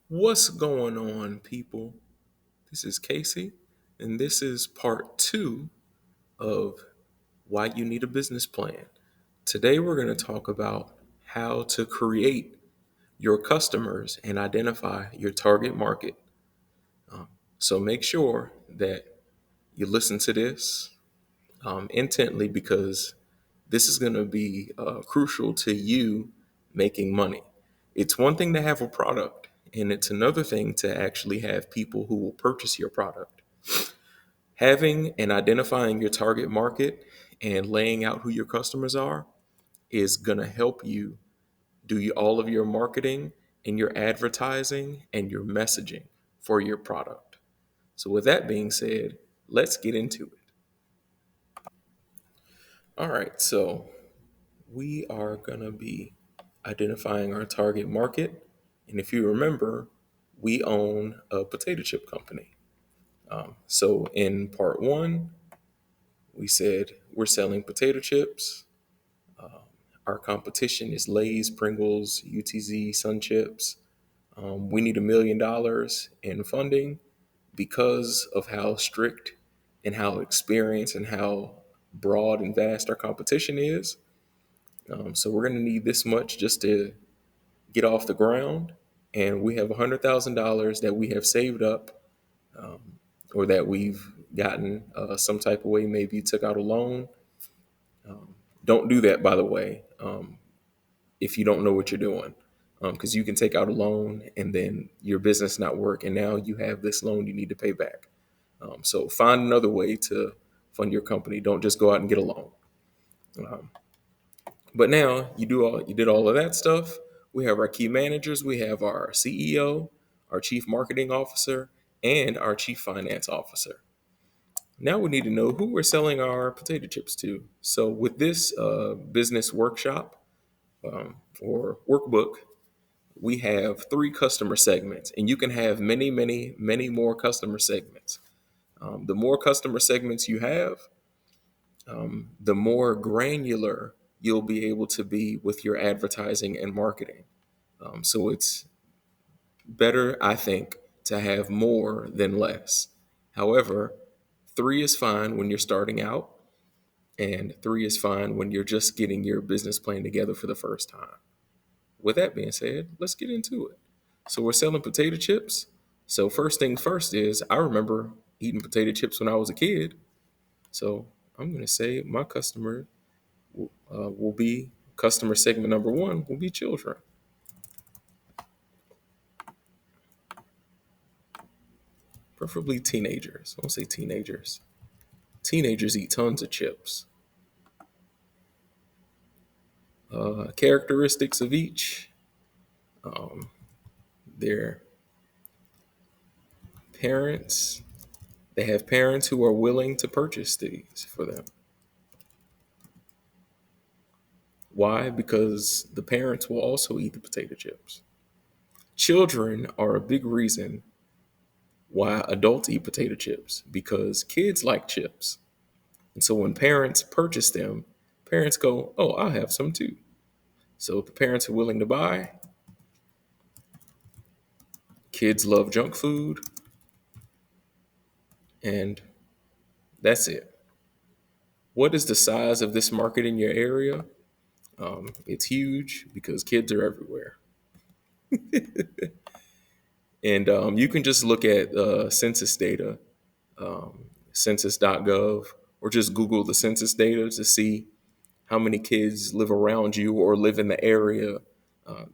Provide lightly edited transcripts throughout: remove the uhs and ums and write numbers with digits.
What's going on, people? This is Casey, and this is part two of Why You Need a Business Plan. Today, we're going to talk about how to create your customers and identify your target market. So, make sure that you listen to this intently because this is going to be crucial to you making money. It's one thing to have a product, and it's another thing to actually have people who will purchase your product. Having and identifying your target market and laying out who your customers are is going to help you do all of your marketing and your advertising and your messaging for your product. So, with that being said, let's get into it. All right, so we are going to be identifying our target market. And if you remember, we own a potato chip company. So in part one, we said we're selling potato chips. Our competition is Lay's, Pringles, UTZ, Sun Chips. We need $1 million in funding because of how strict and how experienced and how broad and vast our competition is. So we're going to need this much just to get off the ground, and we have $100,000 that we have saved up, or that we've gotten some type of way. Maybe you took out a loan. Don't do that, by the way, if you don't know what you're doing, because you can take out a loan and then your business not work, and now you have this loan you need to pay back. So find another way to fund your company. Don't just go out and get a loan. Um, But now you did all of that stuff. We have our key managers, we have our CEO, our chief marketing officer, and our chief finance officer. Now we need to know who we're selling our potato chips to. So with this business workshop or workbook, we have three customer segments, and you can have many, many, many more customer segments. The more customer segments you have, the more granular you'll be able to be with your advertising and marketing. So it's better, I think, to have more than less. However, three is fine when you're starting out, and three is fine when you're just getting your business plan together for the first time. With that being said, let's get into it. So we're selling potato chips. So first things first is I remember eating potato chips when I was a kid. So I'm going to say my will be customer segment number one will be children, preferably teenagers. I won't say teenagers. Teenagers eat tons of chips. Characteristics of each: um, their parents. They have parents who are willing to purchase these for them. Why? Because the parents will also eat the potato chips. Children are a big reason why adults eat potato chips because kids like chips. And so when parents purchase them, parents go, "Oh, I'll have some too." So if the parents are willing to buy, kids love junk food, and that's it. What is the size of this market in your area? It's huge because kids are everywhere. And you can just look at census data, census.gov, or just Google the census data to see how many kids live around you or live in the area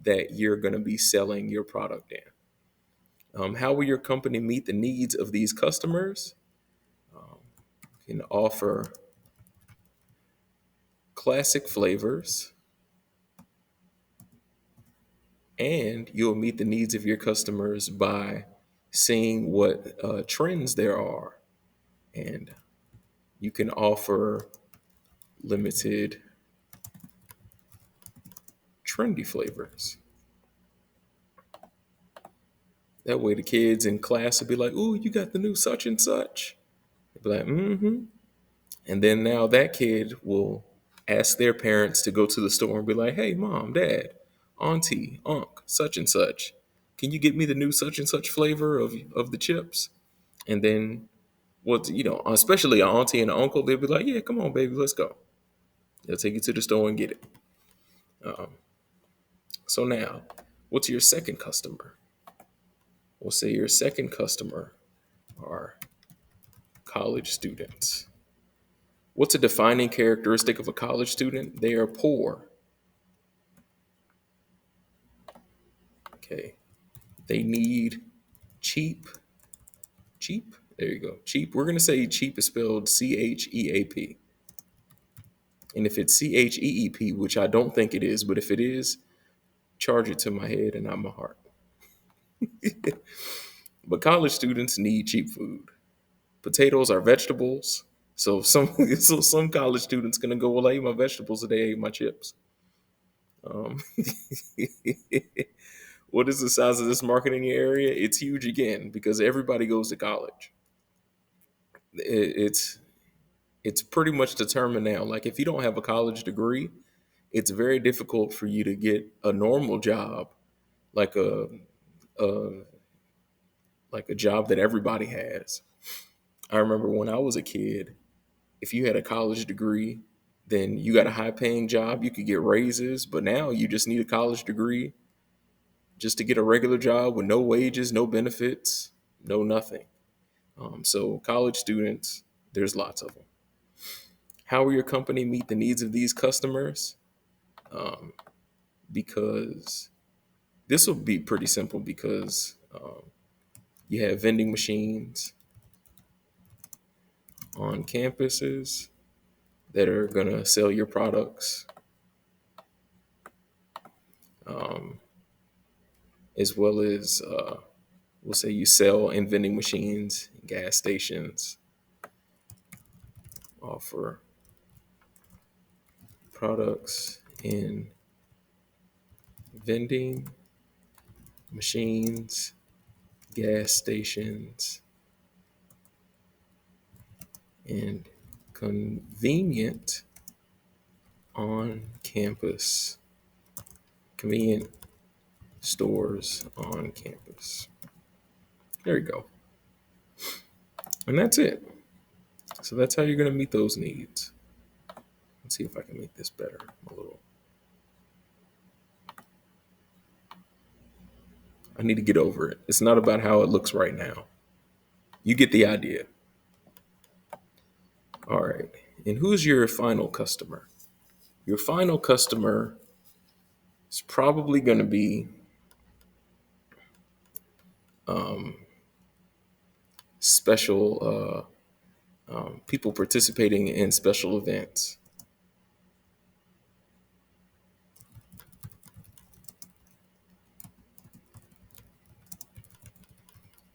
that you're going to be selling your product in. How will your company meet the needs of these customers? You can offer classic flavors, and you'll meet the needs of your customers by seeing what trends there are. And you can offer limited trendy flavors. That way, the kids in class will be like, "Ooh, you got the new such and such." They'll be like, "Mm-hmm." And then now that kid will ask their parents to go to the store and be like, "Hey, mom, dad, auntie, unc, such and such, can you get me the new such and such flavor of the chips? And then what, especially an auntie and an uncle, they'll be like, yeah, come on, baby, let's go. They'll take you to the store and get it. Um, so now, what's your second customer? We'll say your second customer are college students. What's a defining characteristic of a college student? They are poor. Okay. They need cheap. Cheap? There you go. Cheap. We're going to say cheap is spelled CHEAP. And if it's CHEEP, which I don't think it is, but if it is, charge it to my head and not my heart. But college students need cheap food. Potatoes are vegetables. So some college students gonna go, well, I ate my vegetables today, I ate my chips. Um, what is the size of this market in your area? It's huge again because everybody goes to college. It's pretty much determined now. Like if you don't have a college degree, it's very difficult for you to get a normal job, like a like a job that everybody has. I remember when I was a kid, if you had a college degree, then you got a high paying job, you could get raises, but now you just need a college degree just to get a regular job with no wages, no benefits, no nothing. So college students, there's lots of them. How will your company meet the needs of these customers? Um, because this will be pretty simple because you have vending machines on campuses that are going to sell your products, um, as well as we'll say you sell in vending machines, gas stations, offer products in vending machines, gas stations, and convenient on campus, convenient stores on campus. There you go. And that's it. So that's how you're going to meet those needs. Let's see if I can make this better a little. I need to get over it. It's not about how it looks right now. You get the idea. All right. And who's your final customer? Your final customer is probably going to be um, special people participating in special events.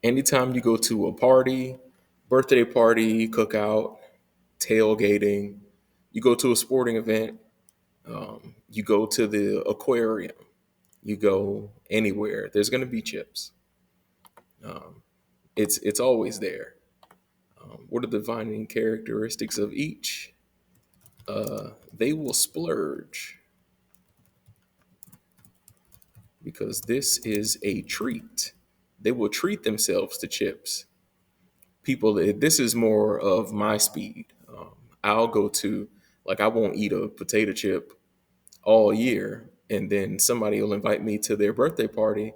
Anytime you go to a party, birthday party, cookout, tailgating, you go to a sporting event, you go to the aquarium, you go anywhere, there's going to be chips. Um, it's always there. What are the defining characteristics of each? They will splurge because this is a treat. They will treat themselves to chips. People, this is more of my speed. I'll go to, like, I won't eat a potato chip all year, and then somebody will invite me to their birthday party.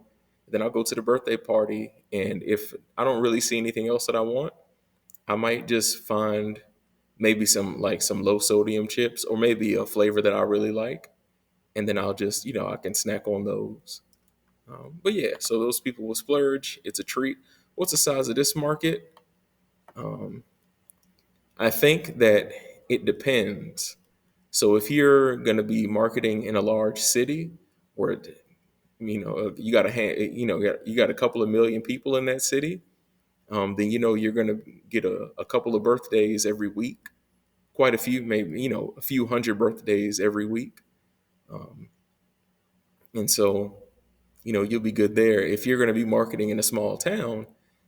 Then I'll go to the birthday party, and if I don't really see anything else that I want, I might just find maybe some low sodium chips or maybe a flavor that I really like, and then I'll just I can snack on those. But yeah, so those people will splurge. It's a treat. What's the size of this market? Um, I think that it depends. So if you're going to be marketing in a large city where you got you got a couple of million people in that city, then you're going to get a couple of birthdays every week, quite a few, maybe a few hundred birthdays every week, um, and so you'll be good there. If you're going to be marketing in a small town,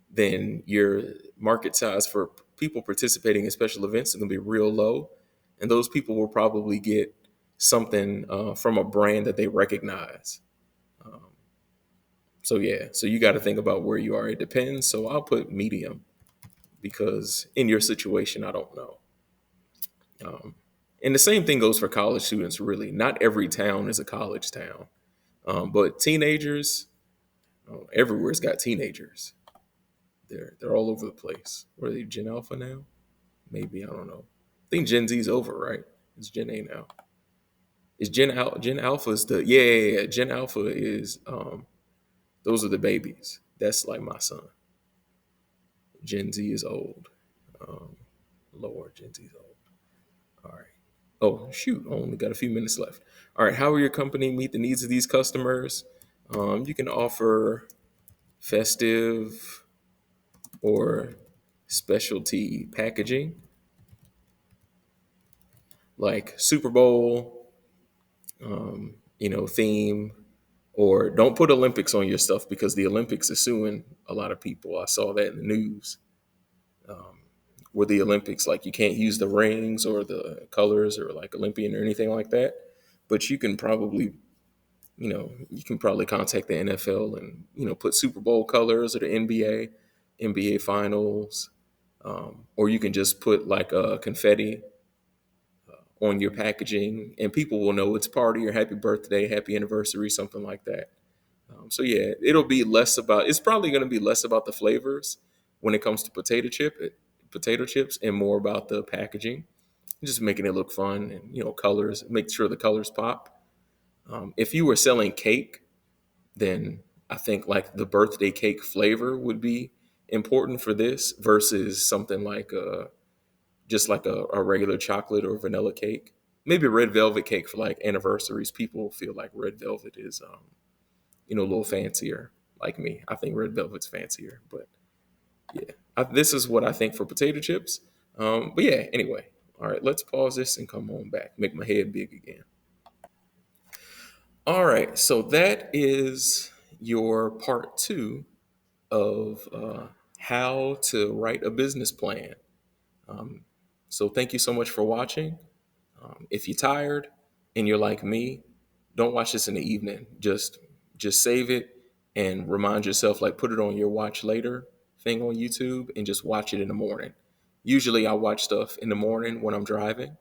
then your market size for people participating in special events is going to be real low, and those people will probably get something from a brand that they recognize. Um, So yeah, so you got to think about where you are. It depends. So I'll put medium because in your situation, I don't know. Um, and the same thing goes for college students. Really, not every town is a college town, but teenagers, everywhere's got teenagers. They're all over the place. What are they? Gen Alpha now? Maybe I don't know. I think Gen Z's over, right? It's Gen A now. Is Gen Alpha is the yeah. Gen Alpha is those are the babies. That's like my son. Gen Z is old. Um, Lord, Gen Z is old. All right. Oh shoot, I only got a few minutes left. All right, how will your company meet the needs of these customers? You can offer festive or specialty packaging, like Super Bowl, theme, or don't put Olympics on your stuff because the Olympics is suing a lot of people. I saw that in the news. With the Olympics, like you can't use the rings or the colors or like Olympian or anything like that. But you can probably contact the NFL and put Super Bowl colors or the NBA Finals, or you can just put like a confetti on your packaging, and people will know it's party or happy birthday, happy anniversary, something like that. So yeah, it'll be less about. It's probably going to be less about the flavors when it comes to potato chips, and more about the packaging, just making it look fun and colors. Make sure the colors pop. If you were selling cake, then I think like the birthday cake flavor would be important for this versus something like just like a regular chocolate or vanilla cake. Maybe a red velvet cake for like anniversaries. People feel like red velvet is a little fancier. Like me, I think red velvet's fancier. But yeah, this is what I think for potato chips. But yeah, anyway, all right, let's pause this and come on back. Make my head big again. All right, so that is your part two of how to write a business plan. Um, so thank you so much for watching. If you're tired and you're like me, don't watch this in the evening. Just save it and remind yourself, like put it on your watch later thing on YouTube and just watch it in the morning. Usually I watch stuff in the morning when I'm driving,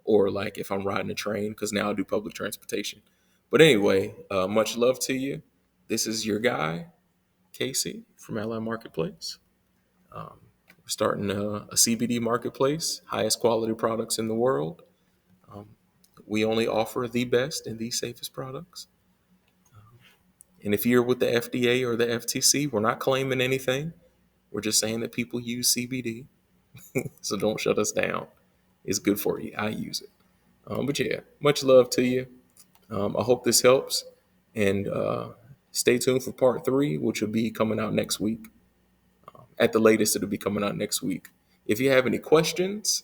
or like if I'm riding a train, because now I do public transportation. But anyway, much love to you. This is your guy, Casey from Ally Marketplace. We're starting a CBD marketplace, highest quality products in the world. We only offer the best and the safest products. And if you're with the FDA or the FTC, we're not claiming anything. We're just saying that people use CBD. So don't shut us down. It's good for you. I use it. But yeah, much love to you. I hope this helps. And stay tuned for part three, which will be coming out next week. At the latest, it'll be coming out next week. If you have any questions,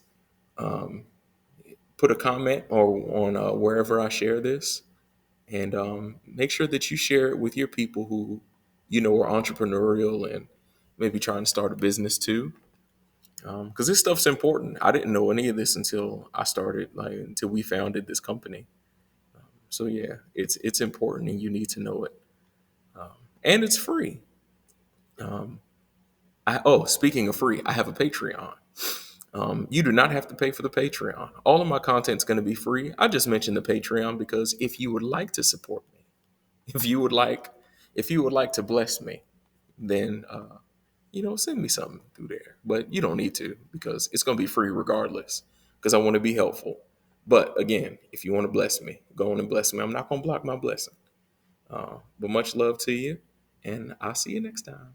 put a comment or on wherever I share this. And make sure that you share it with your people who are entrepreneurial and maybe trying to start a business too, because this stuff's important. I didn't know any of this until I started, like until we founded this company. So yeah, it's important and you need to know it, and it's free. Speaking of free, I have a Patreon. You do not have to pay for the Patreon. All of my content's going to be free. I just mentioned the Patreon because if you would like to support me, if you would like if you would like to bless me, then send me something through there. But you don't need to because it's going to be free regardless because I want to be helpful. But again, if you want to bless me, go on and bless me. I'm not going to block my blessing. But much love to you, and I'll see you next time.